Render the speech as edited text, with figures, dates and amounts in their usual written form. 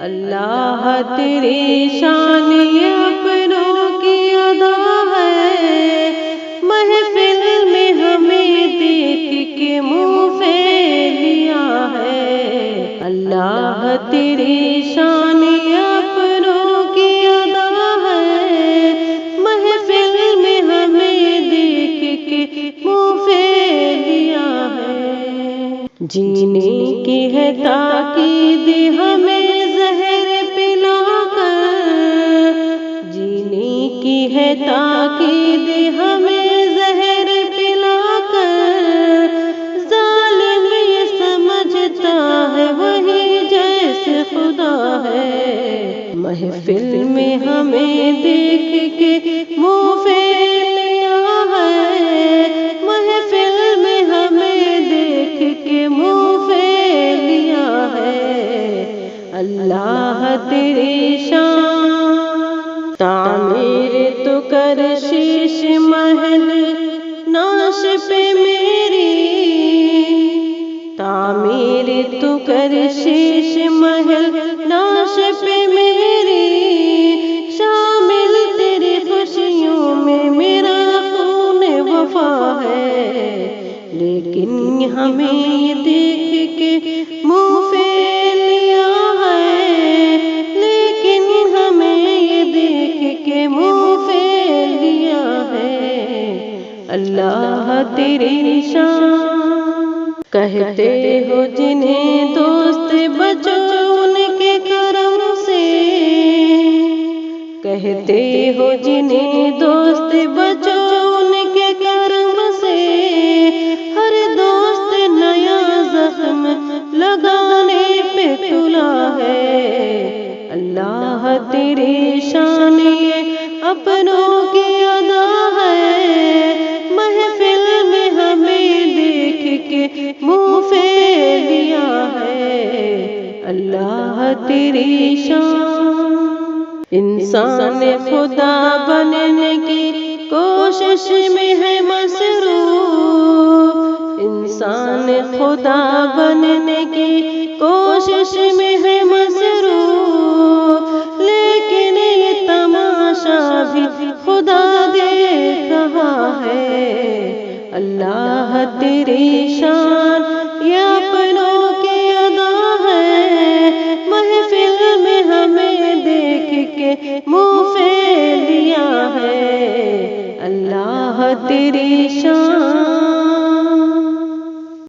اللہ تیری شان اپنوں کی ادا ہے، محفل میں ہمیں دیکھ کے منہ پھیر لیا ہے۔ اللہ تیری شان اپنوں کی ادا ہے، محفل میں ہمیں دیکھ کے منہ پھیر لیا ہے۔ جینے کی ہے تاکید ہمیں زہر پلا کر، جینے کی ہے تاکید ہمیں زہر پلا کر، ظالم یہ سمجھتا ہے وہی جیسے خدا ہے، محفل میں ہمیں دیکھ کے منہ پھیر لیا ہے، محفل میں ہمیں دیکھ کے منہ پھیر لیا ہے۔ اللہ تیری شان تعمیر تو کر شیش محل ناش پہ میری، تعمیر تو کر شیش محل ناش پہ میری، شامل تیری خوشیوں میں میرا خون وفا ہے، لیکن ہمیں یہ دیکھ کے منہ پھیر لیا ہے، لیکن ہمیں یہ دیکھ کے منہ پھیر لیا ہے۔ اللہ تیری شان کہتے ہو جنہیں دوست بچو ان کے کرم سے، کہتے ہو جنہیں دوست بچو ان کے کرم سے، ہر دوست نیا زخم لگانے پہ تلا ہے۔ اللہ تیری شان یہ اپنوں کی ادا ہے، محفل میں ہمیں دیکھ کے منہ پھیر لیا ہے۔ اللہ تیری شان انسان خدا بننے کی کوشش میں ہے مصروف، انسان خدا بننے کی کوشش میں ہے مصروف، لیکن یہ تماشا بھی خدا دیکھ رہا ہے۔ اللہ تیری شان